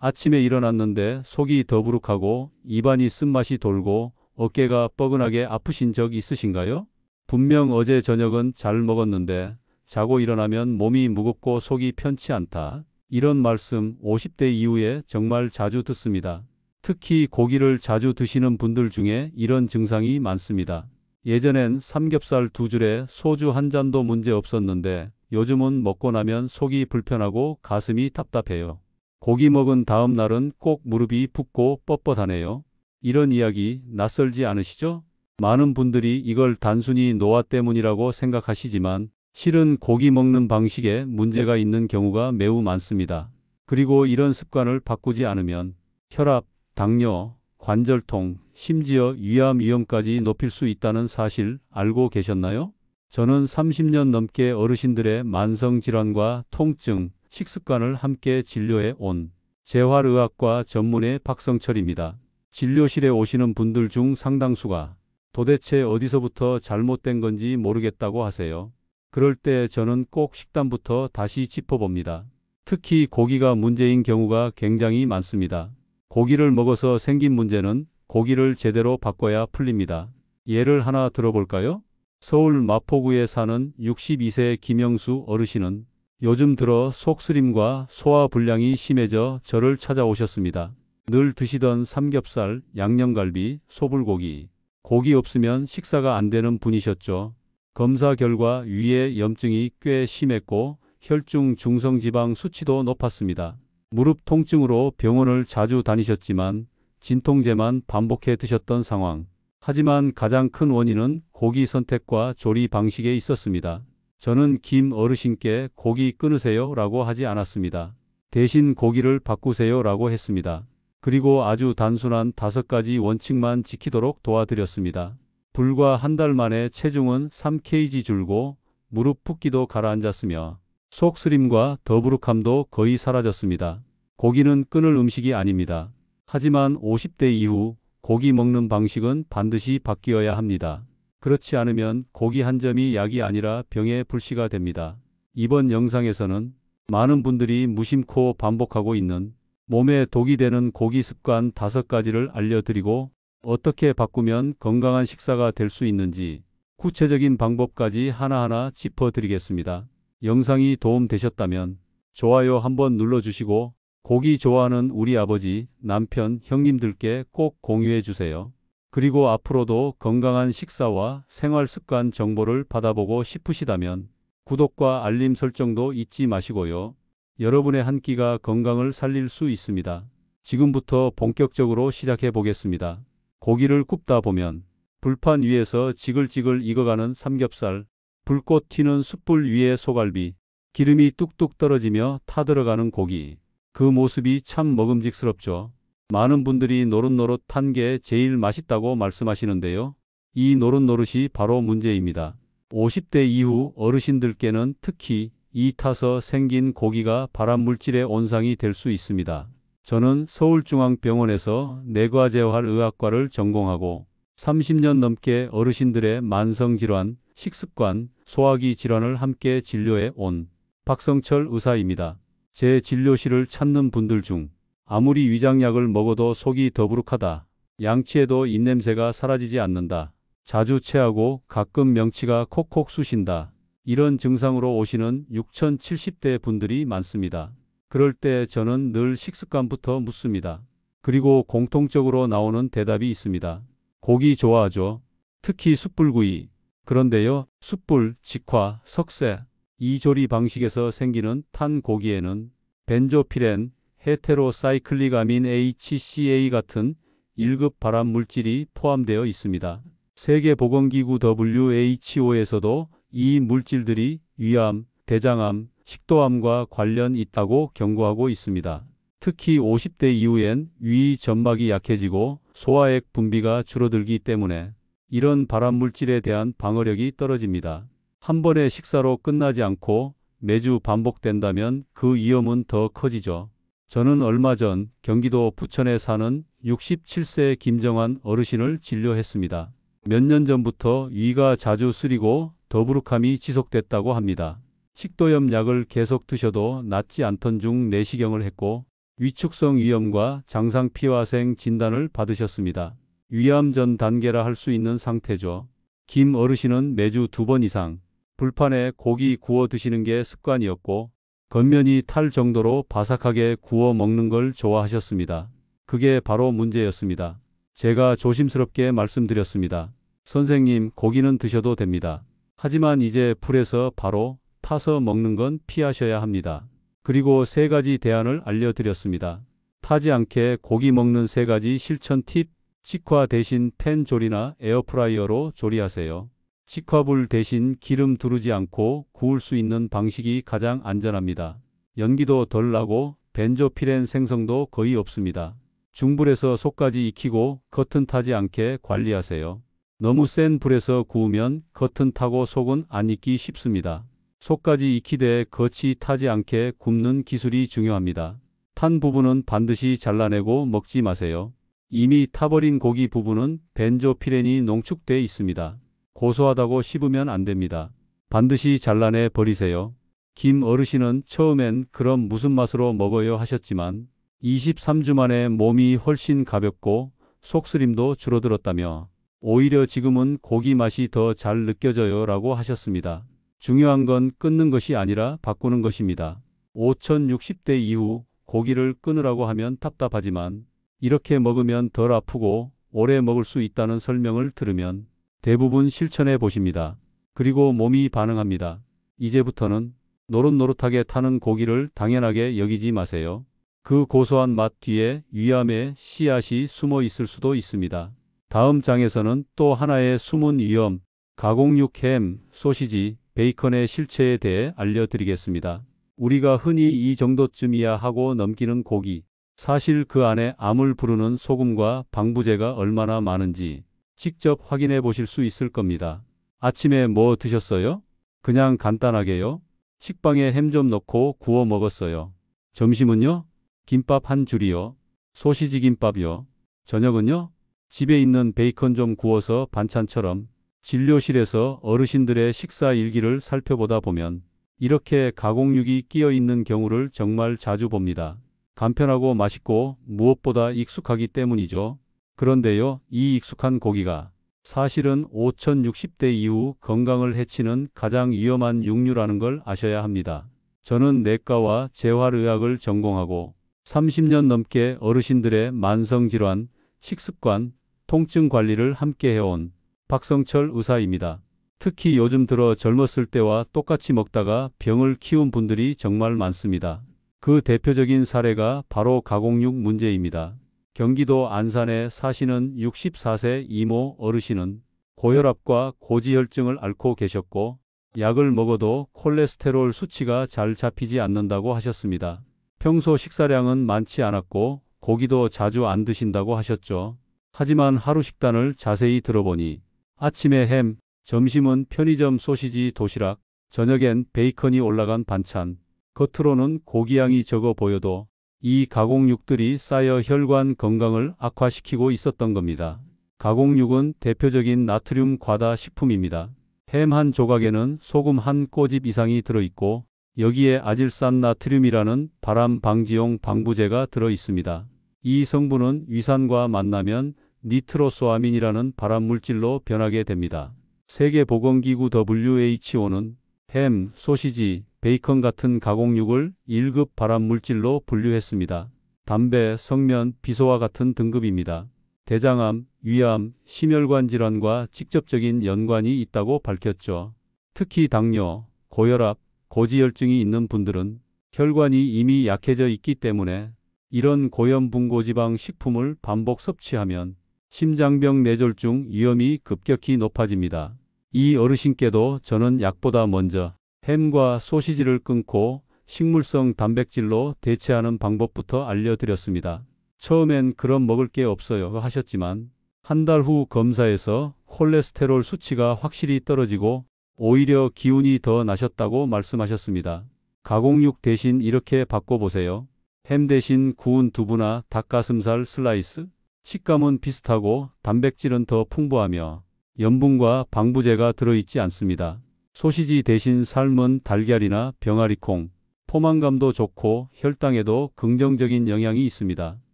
아침에 일어났는데 속이 더부룩하고 입안이 쓴맛이 돌고 어깨가 뻐근하게 아프신 적 있으신가요? 분명 어제 저녁은 잘 먹었는데 자고 일어나면 몸이 무겁고 속이 편치 않다. 이런 말씀 50대 이후에 정말 자주 듣습니다. 특히 고기를 자주 드시는 분들 중에 이런 증상이 많습니다. 예전엔 삼겹살 2줄에 소주 한 잔도 문제 없었는데 요즘은 먹고 나면 속이 불편하고 가슴이 답답해요. 고기 먹은 다음 날은 꼭 무릎이 붓고 뻣뻣하네요. 이런 이야기 낯설지 않으시죠? 많은 분들이 이걸 단순히 노화 때문이라고 생각하시지만 실은 고기 먹는 방식에 문제가 있는 경우가 매우 많습니다. 그리고 이런 습관을 바꾸지 않으면 혈압, 당뇨, 관절통, 심지어 위암 위험까지 높일 수 있다는 사실 알고 계셨나요? 저는 30년 넘게 어르신들의 만성질환과 통증, 식습관을 함께 진료해 온 재활의학과 전문의 박성철입니다. 진료실에 오시는 분들 중 상당수가 도대체 어디서부터 잘못된 건지 모르겠다고 하세요. 그럴 때 저는 꼭 식단부터 다시 짚어봅니다. 특히 고기가 문제인 경우가 굉장히 많습니다. 고기를 먹어서 생긴 문제는 고기를 제대로 바꿔야 풀립니다. 예를 하나 들어볼까요? 서울 마포구에 사는 62세 김영수 어르신은 요즘 들어 속쓰림과 소화불량이 심해져 저를 찾아오셨습니다. 늘 드시던 삼겹살, 양념갈비, 소불고기, 고기 없으면 식사가 안 되는 분이셨죠. 검사 결과 위에 염증이 꽤 심했고 혈중 중성지방 수치도 높았습니다. 무릎 통증으로 병원을 자주 다니셨지만 진통제만 반복해 드셨던 상황. 하지만 가장 큰 원인은 고기 선택과 조리 방식에 있었습니다. 저는 김 어르신께 고기 끊으세요 라고 하지 않았습니다. 대신 고기를 바꾸세요 라고 했습니다. 그리고 아주 단순한 5가지 원칙만 지키도록 도와드렸습니다. 불과 한 달 만에 체중은 3kg 줄고 무릎 붓기도 가라앉았으며 속쓰림과 더부룩함도 거의 사라졌습니다. 고기는 끊을 음식이 아닙니다. 하지만 50대 이후 고기 먹는 방식은 반드시 바뀌어야 합니다. 그렇지 않으면 고기 한 점이 약이 아니라 병의 불씨가 됩니다. 이번 영상에서는 많은 분들이 무심코 반복하고 있는 몸에 독이 되는 고기 습관 5가지를 알려드리고 어떻게 바꾸면 건강한 식사가 될 수 있는지 구체적인 방법까지 하나하나 짚어드리겠습니다. 영상이 도움되셨다면 좋아요 한번 눌러주시고 고기 좋아하는 우리 아버지, 남편, 형님들께 꼭 공유해 주세요. 그리고 앞으로도 건강한 식사와 생활 습관 정보를 받아보고 싶으시다면 구독과 알림 설정도 잊지 마시고요. 여러분의 한 끼가 건강을 살릴 수 있습니다. 지금부터 본격적으로 시작해 보겠습니다. 고기를 굽다 보면 불판 위에서 지글지글 익어가는 삼겹살, 불꽃 튀는 숯불 위에 소갈비, 기름이 뚝뚝 떨어지며 타들어가는 고기. 그 모습이 참 먹음직스럽죠. 많은 분들이 노릇노릇한 게 제일 맛있다고 말씀하시는데요. 이 노릇노릇이 바로 문제입니다. 50대 이후 어르신들께는 특히 이 타서 생긴 고기가 발암물질의 온상이 될 수 있습니다. 저는 서울중앙병원에서 내과재활의학과를 전공하고 30년 넘게 어르신들의 만성질환, 식습관, 소화기 질환을 함께 진료해 온 박성철 의사입니다. 제 진료실을 찾는 분들 중 아무리 위장약을 먹어도 속이 더부룩하다, 양치해도 입냄새가 사라지지 않는다, 자주 체하고 가끔 명치가 콕콕 쑤신다, 이런 증상으로 오시는 6070대 분들이 많습니다. 그럴 때 저는 늘 식습관부터 묻습니다. 그리고 공통적으로 나오는 대답이 있습니다. 고기 좋아하죠. 특히 숯불구이. 그런데요, 숯불, 직화, 석쇠, 이 조리 방식에서 생기는 탄 고기에는 벤조피렌, 헤테로사이클릭아민 HCA 같은 1급 발암 물질이 포함되어 있습니다. 세계보건기구 WHO에서도 이 물질들이 위암, 대장암, 식도암과 관련 있다고 경고하고 있습니다. 특히 50대 이후엔 위 점막이 약해지고 소화액 분비가 줄어들기 때문에 이런 발암물질에 대한 방어력이 떨어집니다. 한 번의 식사로 끝나지 않고 매주 반복된다면 그 위험은 더 커지죠. 저는 얼마 전 경기도 부천에 사는 67세 김정환 어르신을 진료했습니다. 몇 년 전부터 위가 자주 쓰리고 더부룩함이 지속됐다고 합니다. 식도염 약을 계속 드셔도 낫지 않던 중 내시경을 했고 위축성 위염과 장상피화생 진단을 받으셨습니다. 위암 전 단계라 할 수 있는 상태죠. 김 어르신은 매주 2번 이상 불판에 고기 구워 드시는 게 습관이었고 겉면이 탈 정도로 바삭하게 구워 먹는 걸 좋아하셨습니다. 그게 바로 문제였습니다. 제가 조심스럽게 말씀드렸습니다. 선생님, 고기는 드셔도 됩니다. 하지만 이제 불에서 바로 타서 먹는 건 피하셔야 합니다. 그리고 3가지 대안을 알려드렸습니다. 타지 않게 고기 먹는 3가지 실천 팁. 직화 대신 팬 조리나 에어프라이어로 조리하세요. 직화불 대신 기름 두르지 않고 구울 수 있는 방식이 가장 안전합니다. 연기도 덜 나고 벤조피렌 생성도 거의 없습니다. 중불에서 속까지 익히고 겉은 타지 않게 관리하세요. 너무 센 불에서 구우면 겉은 타고 속은 안 익기 쉽습니다. 속까지 익히되 겉이 타지 않게 굽는 기술이 중요합니다. 탄 부분은 반드시 잘라내고 먹지 마세요. 이미 타버린 고기 부분은 벤조피렌이 농축돼 있습니다. 고소하다고 씹으면 안 됩니다. 반드시 잘라내 버리세요. 김 어르신은 처음엔 그럼 무슨 맛으로 먹어요 하셨지만 23주 만에 몸이 훨씬 가볍고 속쓰림도 줄어들었다며 오히려 지금은 고기 맛이 더 잘 느껴져요 라고 하셨습니다. 중요한 건 끊는 것이 아니라 바꾸는 것입니다. 5060대 이후 고기를 끊으라고 하면 답답하지만 이렇게 먹으면 덜 아프고 오래 먹을 수 있다는 설명을 들으면 대부분 실천해 보십니다. 그리고 몸이 반응합니다. 이제부터는 노릇노릇하게 타는 고기를 당연하게 여기지 마세요. 그 고소한 맛 뒤에 위암의 씨앗이 숨어 있을 수도 있습니다. 다음 장에서는 또 하나의 숨은 위험, 가공육 햄, 소시지, 베이컨의 실체에 대해 알려드리겠습니다. 우리가 흔히 이 정도쯤이야 하고 넘기는 고기, 사실 그 안에 암을 부르는 소금과 방부제가 얼마나 많은지 직접 확인해 보실 수 있을 겁니다. 아침에 뭐 드셨어요? 그냥 간단하게요? 식빵에 햄 좀 넣고 구워 먹었어요. 점심은요? 김밥 한 줄이요. 소시지 김밥이요. 저녁은요? 집에 있는 베이컨 좀 구워서 반찬처럼. 진료실에서 어르신들의 식사 일기를 살펴보다 보면 이렇게 가공육이 끼어 있는 경우를 정말 자주 봅니다. 간편하고 맛있고 무엇보다 익숙하기 때문이죠. 그런데요, 이 익숙한 고기가 사실은 5060대 이후 건강을 해치는 가장 위험한 육류라는 걸 아셔야 합니다. 저는 내과와 재활의학을 전공하고 30년 넘게 어르신들의 만성질환, 식습관, 통증 관리를 함께 해온 박성철 의사입니다. 특히 요즘 들어 젊었을 때와 똑같이 먹다가 병을 키운 분들이 정말 많습니다. 그 대표적인 사례가 바로 가공육 문제입니다. 경기도 안산에 사시는 64세 이모 어르신은 고혈압과 고지혈증을 앓고 계셨고 약을 먹어도 콜레스테롤 수치가 잘 잡히지 않는다고 하셨습니다. 평소 식사량은 많지 않았고 고기도 자주 안 드신다고 하셨죠. 하지만 하루 식단을 자세히 들어보니 아침에 햄, 점심은 편의점 소시지 도시락, 저녁엔 베이컨이 올라간 반찬, 겉으로는 고기양이 적어 보여도 이 가공육들이 쌓여 혈관 건강을 악화시키고 있었던 겁니다. 가공육은 대표적인 나트륨 과다 식품입니다. 햄 한 조각에는 소금 한 꼬집 이상이 들어있고 여기에 아질산 나트륨이라는 발암 방지용 방부제가 들어 있습니다. 이 성분은 위산과 만나면 니트로소아민이라는 발암물질로 변하게 됩니다. 세계보건기구 WHO는 햄, 소시지, 베이컨 같은 가공육을 1급 발암물질로 분류했습니다. 담배, 석면, 비소와 같은 등급입니다. 대장암, 위암, 심혈관 질환과 직접적인 연관이 있다고 밝혔죠. 특히 당뇨, 고혈압, 고지혈증이 있는 분들은 혈관이 이미 약해져 있기 때문에 이런 고염분고지방 식품을 반복 섭취하면 심장병 뇌졸중 위험이 급격히 높아집니다. 이 어르신께도 저는 약보다 먼저 햄과 소시지를 끊고 식물성 단백질로 대체하는 방법부터 알려드렸습니다. 처음엔 그럼 먹을 게 없어요 하셨지만 한 달 후 검사에서 콜레스테롤 수치가 확실히 떨어지고 오히려 기운이 더 나셨다고 말씀하셨습니다. 가공육 대신 이렇게 바꿔보세요. 햄 대신 구운 두부나 닭가슴살 슬라이스? 식감은 비슷하고 단백질은 더 풍부하며 염분과 방부제가 들어있지 않습니다. 소시지 대신 삶은 달걀이나 병아리콩, 포만감도 좋고 혈당에도 긍정적인 영향이 있습니다.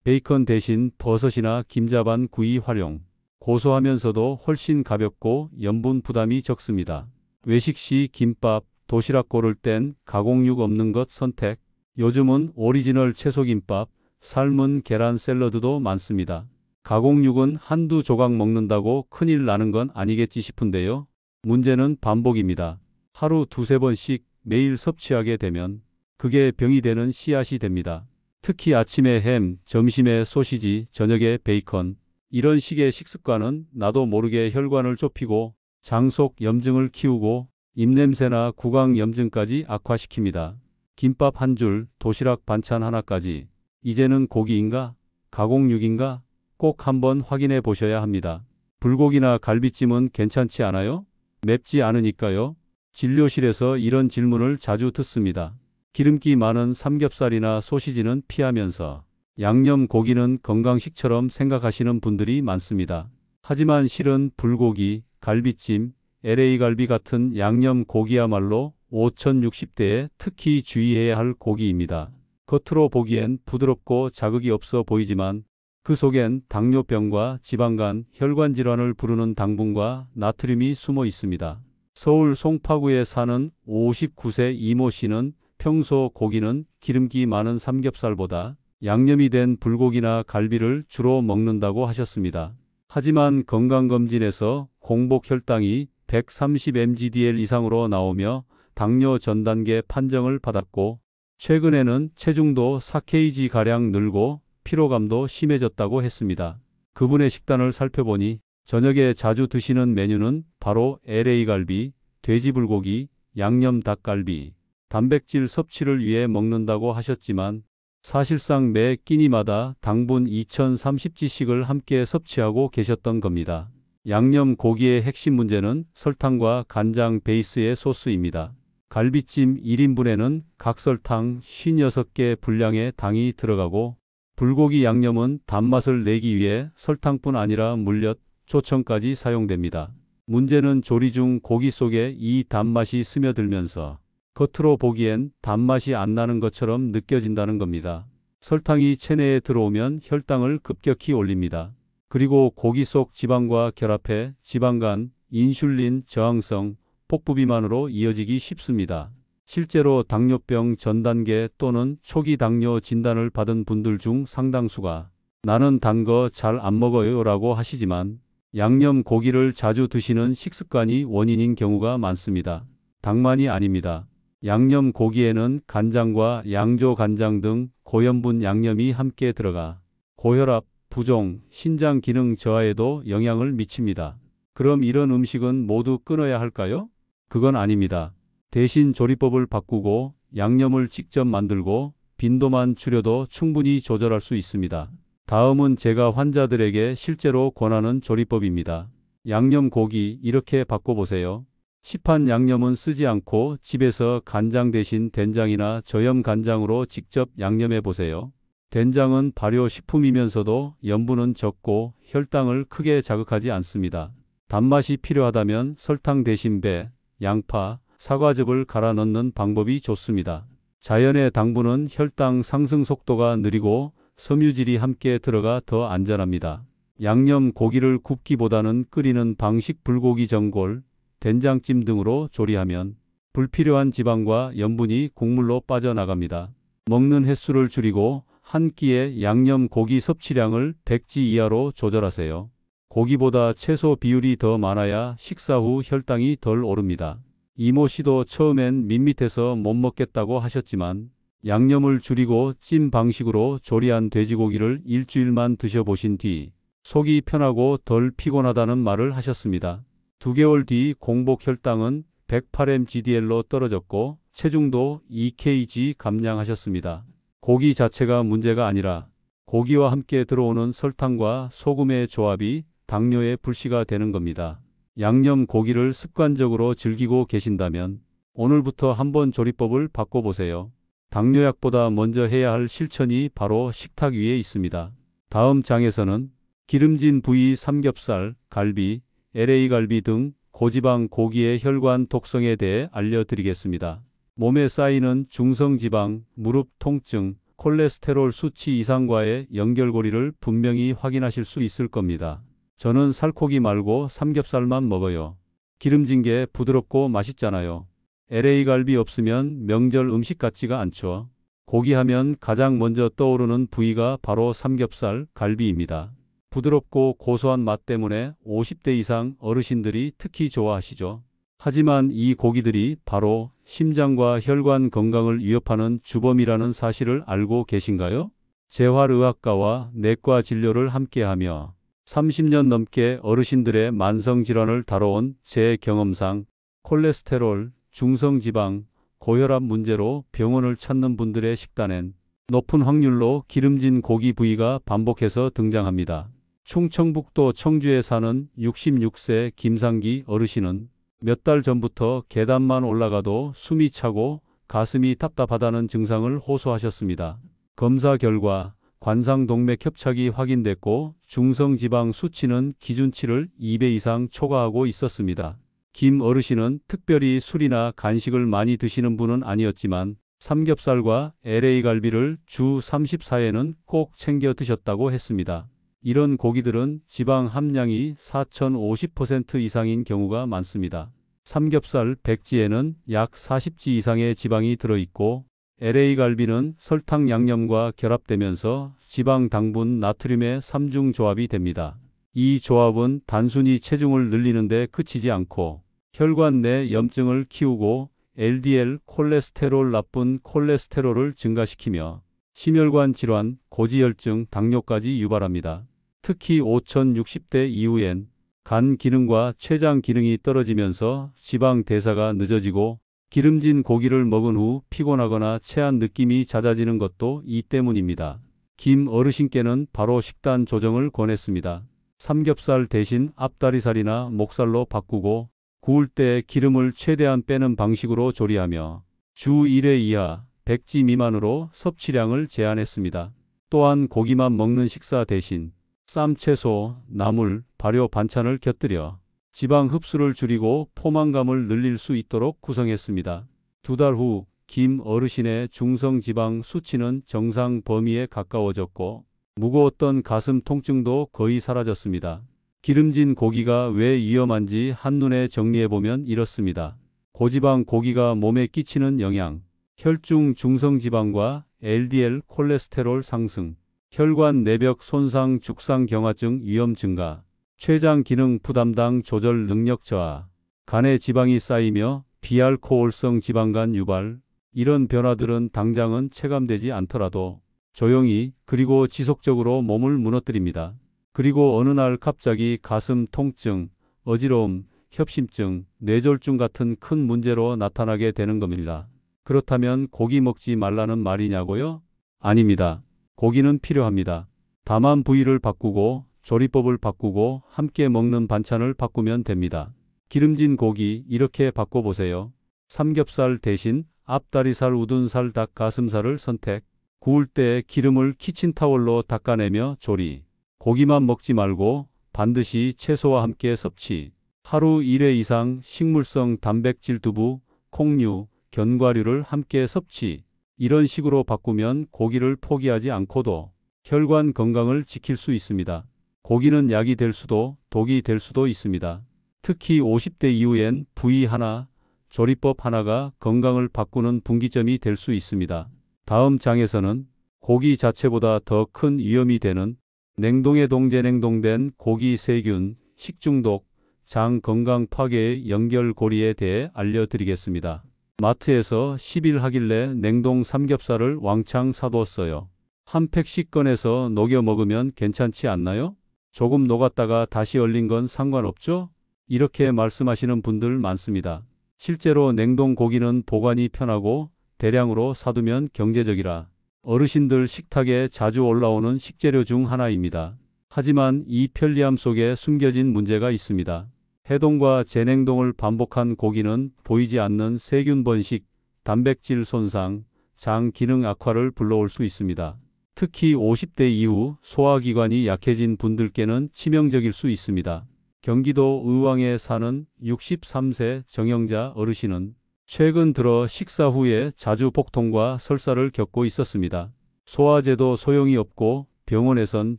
베이컨 대신 버섯이나 김자반 구이 활용. 고소하면서도 훨씬 가볍고 염분 부담이 적습니다. 외식 시 김밥, 도시락 고를 땐 가공육 없는 것 선택. 요즘은 오리지널 채소김밥, 삶은 계란 샐러드도 많습니다. 가공육은 한두 조각 먹는다고 큰일 나는 건 아니겠지 싶은데요. 문제는 반복입니다. 하루 두세 번씩 매일 섭취하게 되면 그게 병이 되는 씨앗이 됩니다. 특히 아침에 햄, 점심에 소시지, 저녁에 베이컨. 이런 식의 식습관은 나도 모르게 혈관을 좁히고 장속 염증을 키우고 입냄새나 구강 염증까지 악화시킵니다. 김밥 한 줄, 도시락 반찬 하나까지. 이제는 고기인가? 가공육인가? 꼭 한번 확인해 보셔야 합니다. 불고기나 갈비찜은 괜찮지 않아요? 맵지 않으니까요. 진료실에서 이런 질문을 자주 듣습니다. 기름기 많은 삼겹살이나 소시지는 피하면서 양념 고기는 건강식처럼 생각하시는 분들이 많습니다. 하지만 실은 불고기, 갈비찜, LA 갈비 같은 양념 고기야말로 5060대에 특히 주의해야 할 고기입니다. 겉으로 보기엔 부드럽고 자극이 없어 보이지만 그 속엔 당뇨병과 지방간, 혈관 질환을 부르는 당분과 나트륨이 숨어 있습니다. 서울 송파구에 사는 59세 이모 씨는 평소 고기는 기름기 많은 삼겹살보다 양념이 된 불고기나 갈비를 주로 먹는다고 하셨습니다. 하지만 건강검진에서 공복 혈당이 130mgdl 이상으로 나오며 당뇨 전 단계 판정을 받았고 최근에는 체중도 4kg가량 늘고 피로감도 심해졌다고 했습니다. 그분의 식단을 살펴보니 저녁에 자주 드시는 메뉴는 바로 LA 갈비, 돼지불고기, 양념 닭갈비, 단백질 섭취를 위해 먹는다고 하셨지만 사실상 매 끼니마다 당분 2030g씩을 함께 섭취하고 계셨던 겁니다. 양념 고기의 핵심 문제는 설탕과 간장 베이스의 소스입니다. 갈비찜 1인분에는 각설탕 56개 분량의 당이 들어가고 불고기 양념은 단맛을 내기 위해 설탕뿐 아니라 물엿, 조청까지 사용됩니다. 문제는 조리 중 고기 속에 이 단맛이 스며들면서 겉으로 보기엔 단맛이 안 나는 것처럼 느껴진다는 겁니다. 설탕이 체내에 들어오면 혈당을 급격히 올립니다. 그리고 고기 속 지방과 결합해 지방간, 인슐린 저항성, 복부비만으로 이어지기 쉽습니다. 실제로 당뇨병 전 단계 또는 초기 당뇨 진단을 받은 분들 중 상당수가 나는 단 거 잘 안 먹어요 라고 하시지만 양념 고기를 자주 드시는 식습관이 원인인 경우가 많습니다. 당만이 아닙니다. 양념 고기에는 간장과 양조 간장 등 고염분 양념이 함께 들어가 고혈압, 부종, 신장 기능 저하에도 영향을 미칩니다. 그럼 이런 음식은 모두 끊어야 할까요? 그건 아닙니다. 대신 조리법을 바꾸고 양념을 직접 만들고 빈도만 줄여도 충분히 조절할 수 있습니다. 다음은 제가 환자들에게 실제로 권하는 조리법입니다. 양념 고기 이렇게 바꿔보세요. 시판 양념은 쓰지 않고 집에서 간장 대신 된장이나 저염 간장으로 직접 양념해 보세요. 된장은 발효식품이면서도 염분은 적고 혈당을 크게 자극하지 않습니다. 단맛이 필요하다면 설탕 대신 배, 양파, 사과즙을 갈아 넣는 방법이 좋습니다. 자연의 당분은 혈당 상승 속도가 느리고 섬유질이 함께 들어가 더 안전합니다. 양념 고기를 굽기보다는 끓이는 방식 불고기 전골, 된장찜 등으로 조리하면 불필요한 지방과 염분이 국물로 빠져나갑니다. 먹는 횟수를 줄이고 한 끼에 양념 고기 섭취량을 100g 이하로 조절하세요. 고기보다 채소 비율이 더 많아야 식사 후 혈당이 덜 오릅니다. 이모 씨도 처음엔 밋밋해서 못 먹겠다고 하셨지만 양념을 줄이고 찜 방식으로 조리한 돼지고기를 일주일만 드셔보신 뒤 속이 편하고 덜 피곤하다는 말을 하셨습니다. 2개월 뒤 공복 혈당은 108mgdl로 떨어졌고 체중도 2kg 감량하셨습니다. 고기 자체가 문제가 아니라 고기와 함께 들어오는 설탕과 소금의 조합이 당뇨의 불씨가 되는 겁니다. 양념 고기를 습관적으로 즐기고 계신다면 오늘부터 한번 조리법을 바꿔보세요. 당뇨약보다 먼저 해야 할 실천이 바로 식탁 위에 있습니다. 다음 장에서는 기름진 부위 삼겹살, 갈비, LA 갈비 등 고지방 고기의 혈관 독성에 대해 알려드리겠습니다. 몸에 쌓이는 중성지방, 무릎 통증, 콜레스테롤 수치 이상과의 연결고리를 분명히 확인하실 수 있을 겁니다. 저는 살코기 말고 삼겹살만 먹어요. 기름진 게 부드럽고 맛있잖아요. LA 갈비 없으면 명절 음식 같지가 않죠. 고기 하면 가장 먼저 떠오르는 부위가 바로 삼겹살, 갈비입니다. 부드럽고 고소한 맛 때문에 50대 이상 어르신들이 특히 좋아하시죠. 하지만 이 고기들이 바로 심장과 혈관 건강을 위협하는 주범이라는 사실을 알고 계신가요? 재활의학과와 내과 진료를 함께하며 30년 넘게 어르신들의 만성질환을 다뤄온 제 경험상 콜레스테롤, 중성지방, 고혈압 문제로 병원을 찾는 분들의 식단엔 높은 확률로 기름진 고기 부위가 반복해서 등장합니다. 충청북도 청주에 사는 66세 김상기 어르신은 몇 달 전부터 계단만 올라가도 숨이 차고 가슴이 답답하다는 증상을 호소하셨습니다. 검사 결과 관상동맥 협착이 확인됐고 중성지방 수치는 기준치를 2배 이상 초과하고 있었습니다. 김 어르신은 특별히 술이나 간식을 많이 드시는 분은 아니었지만 삼겹살과 LA 갈비를 주 34회는 꼭 챙겨 드셨다고 했습니다. 이런 고기들은 지방 함량이 4050% 이상인 경우가 많습니다. 삼겹살 100지에는 약 40지 이상의 지방이 들어있고 LA 갈비는 설탕 양념과 결합되면서 지방, 당분, 나트륨의 3중 조합이 됩니다. 이 조합은 단순히 체중을 늘리는 데 그치지 않고 혈관 내 염증을 키우고 LDL 콜레스테롤 나쁜 콜레스테롤을 증가시키며 심혈관 질환, 고지혈증, 당뇨까지 유발합니다. 특히 5060대 이후엔 간 기능과 췌장 기능이 떨어지면서 지방 대사가 늦어지고 기름진 고기를 먹은 후 피곤하거나 체한 느낌이 잦아지는 것도 이 때문입니다. 김 어르신께는 바로 식단 조정을 권했습니다. 삼겹살 대신 앞다리살이나 목살로 바꾸고 구울 때 기름을 최대한 빼는 방식으로 조리하며 주 1회 이하 100지 미만으로 섭취량을 제한했습니다. 또한 고기만 먹는 식사 대신 쌈, 채소, 나물, 발효 반찬을 곁들여 지방 흡수를 줄이고 포만감을 늘릴 수 있도록 구성했습니다. 2달 후 김 어르신의 중성지방 수치는 정상 범위에 가까워졌고 무거웠던 가슴 통증도 거의 사라졌습니다. 기름진 고기가 왜 위험한지 한눈에 정리해보면 이렇습니다. 고지방 고기가 몸에 끼치는 영향, 혈중 중성지방과 LDL 콜레스테롤 상승, 혈관 내벽 손상 죽상경화증 위험 증가, 췌장 기능 부담당 조절 능력 저하, 간에 지방이 쌓이며 비알코올성 지방간 유발, 이런 변화들은 당장은 체감되지 않더라도 조용히 그리고 지속적으로 몸을 무너뜨립니다. 그리고 어느 날 갑자기 가슴 통증, 어지러움, 협심증, 뇌졸중 같은 큰 문제로 나타나게 되는 겁니다. 그렇다면 고기 먹지 말라는 말이냐고요? 아닙니다. 고기는 필요합니다. 다만 부위를 바꾸고 조리법을 바꾸고 함께 먹는 반찬을 바꾸면 됩니다. 기름진 고기 이렇게 바꿔보세요. 삼겹살 대신 앞다리살, 우둔살, 닭 가슴살을 선택. 구울 때 기름을 키친타월로 닦아내며 조리. 고기만 먹지 말고 반드시 채소와 함께 섭취. 하루 1회 이상 식물성 단백질 두부, 콩류, 견과류를 함께 섭취. 이런 식으로 바꾸면 고기를 포기하지 않고도 혈관 건강을 지킬 수 있습니다. 고기는 약이 될 수도 독이 될 수도 있습니다. 특히 50대 이후엔 부위 하나, 조리법 하나가 건강을 바꾸는 분기점이 될 수 있습니다. 다음 장에서는 고기 자체보다 더 큰 위험이 되는 냉동에 동제냉동된 고기 세균, 식중독, 장 건강 파괴의 연결고리에 대해 알려드리겠습니다. 마트에서 10일 하길래 냉동 삼겹살을 왕창 사두었어요. 한 팩씩 꺼내서 녹여 먹으면 괜찮지 않나요? 조금 녹았다가 다시 얼린 건 상관없죠? 이렇게 말씀하시는 분들 많습니다. 실제로 냉동 고기는 보관이 편하고 대량으로 사두면 경제적이라 어르신들 식탁에 자주 올라오는 식재료 중 하나입니다. 하지만 이 편리함 속에 숨겨진 문제가 있습니다. 해동과 재냉동을 반복한 고기는 보이지 않는 세균 번식, 단백질 손상, 장 기능 악화를 불러올 수 있습니다. 특히 50대 이후 소화기관이 약해진 분들께는 치명적일 수 있습니다. 경기도 의왕에 사는 63세 정영자 어르신은 최근 들어 식사 후에 자주 복통과 설사를 겪고 있었습니다. 소화제도 소용이 없고 병원에선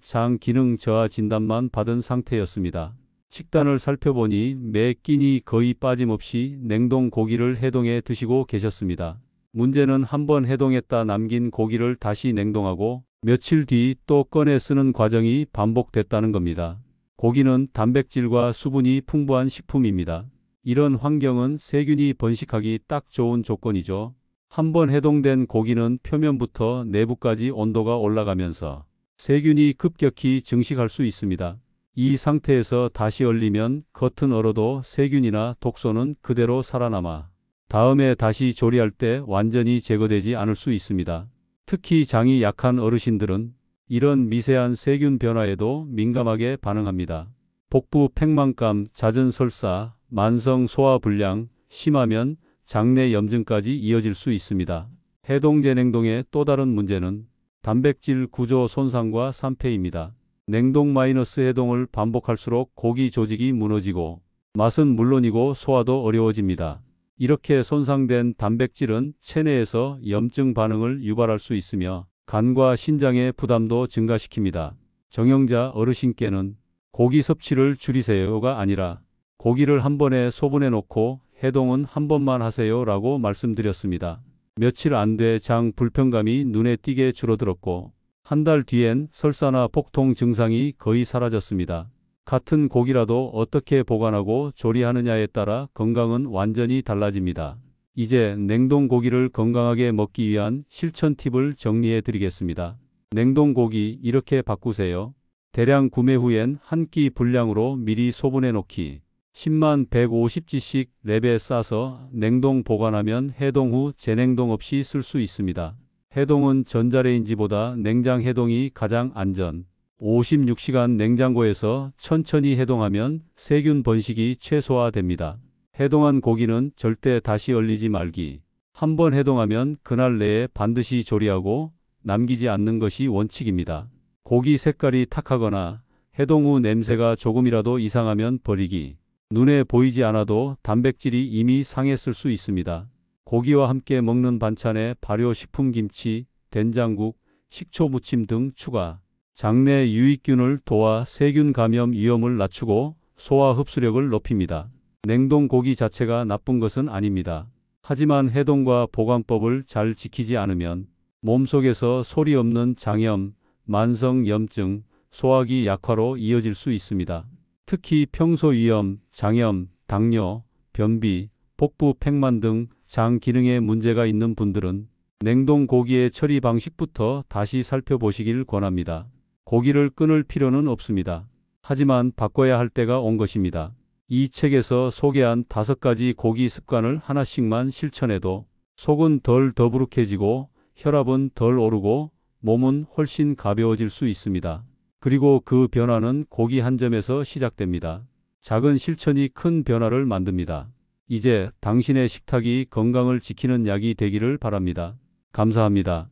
장 기능 저하 진단만 받은 상태였습니다. 식단을 살펴보니 매 끼니 거의 빠짐없이 냉동 고기를 해동해 드시고 계셨습니다. 문제는 한번 해동했다 남긴 고기를 다시 냉동하고 며칠 뒤 또 꺼내 쓰는 과정이 반복됐다는 겁니다. 고기는 단백질과 수분이 풍부한 식품입니다. 이런 환경은 세균이 번식하기 딱 좋은 조건이죠. 한번 해동된 고기는 표면부터 내부까지 온도가 올라가면서 세균이 급격히 증식할 수 있습니다. 이 상태에서 다시 얼리면 겉은 얼어도 세균이나 독소는 그대로 살아남아 다음에 다시 조리할 때 완전히 제거되지 않을 수 있습니다. 특히 장이 약한 어르신들은 이런 미세한 세균 변화에도 민감하게 반응합니다. 복부 팽만감, 잦은 설사, 만성 소화불량, 심하면 장내 염증까지 이어질 수 있습니다. 해동 재냉동의 또 다른 문제는 단백질 구조 손상과 산패입니다. 냉동 마이너스 해동을 반복할수록 고기 조직이 무너지고 맛은 물론이고 소화도 어려워집니다. 이렇게 손상된 단백질은 체내에서 염증 반응을 유발할 수 있으며 간과 신장의 부담도 증가시킵니다. 정형자 어르신께는 고기 섭취를 줄이세요가 아니라 고기를 한 번에 소분해 놓고 해동은 한 번만 하세요 라고 말씀드렸습니다. 며칠 안 돼 장 불편감이 눈에 띄게 줄어들었고 한 달 뒤엔 설사나 복통 증상이 거의 사라졌습니다. 같은 고기라도 어떻게 보관하고 조리하느냐에 따라 건강은 완전히 달라집니다. 이제 냉동 고기를 건강하게 먹기 위한 실천 팁을 정리해 드리겠습니다. 냉동 고기 이렇게 바꾸세요. 대량 구매 후엔 한 끼 분량으로 미리 소분해 놓기. 10만 150g씩 랩에 싸서 냉동 보관하면 해동 후 재냉동 없이 쓸 수 있습니다. 해동은 전자레인지보다 냉장 해동이 가장 안전. 56시간 냉장고에서 천천히 해동하면 세균 번식이 최소화됩니다. 해동한 고기는 절대 다시 얼리지 말기. 한번 해동하면 그날 내에 반드시 조리하고 남기지 않는 것이 원칙입니다. 고기 색깔이 탁하거나 해동 후 냄새가 조금이라도 이상하면 버리기. 눈에 보이지 않아도 단백질이 이미 상했을 수 있습니다. 고기와 함께 먹는 반찬에 발효식품 김치, 된장국, 식초 무침 등 추가. 장내 유익균을 도와 세균 감염 위험을 낮추고 소화 흡수력을 높입니다. 냉동 고기 자체가 나쁜 것은 아닙니다. 하지만 해동과 보관법을 잘 지키지 않으면 몸속에서 소리 없는 장염, 만성 염증, 소화기 약화로 이어질 수 있습니다. 특히 평소 위염, 장염, 당뇨, 변비, 복부 팽만 등 장 기능에 문제가 있는 분들은 냉동 고기의 처리 방식부터 다시 살펴보시길 권합니다. 고기를 끊을 필요는 없습니다. 하지만 바꿔야 할 때가 온 것입니다. 이 책에서 소개한 5가지 고기 습관을 하나씩만 실천해도 속은 덜 더부룩해지고 혈압은 덜 오르고 몸은 훨씬 가벼워질 수 있습니다. 그리고 그 변화는 고기 한 점에서 시작됩니다. 작은 실천이 큰 변화를 만듭니다. 이제 당신의 식탁이 건강을 지키는 약이 되기를 바랍니다. 감사합니다.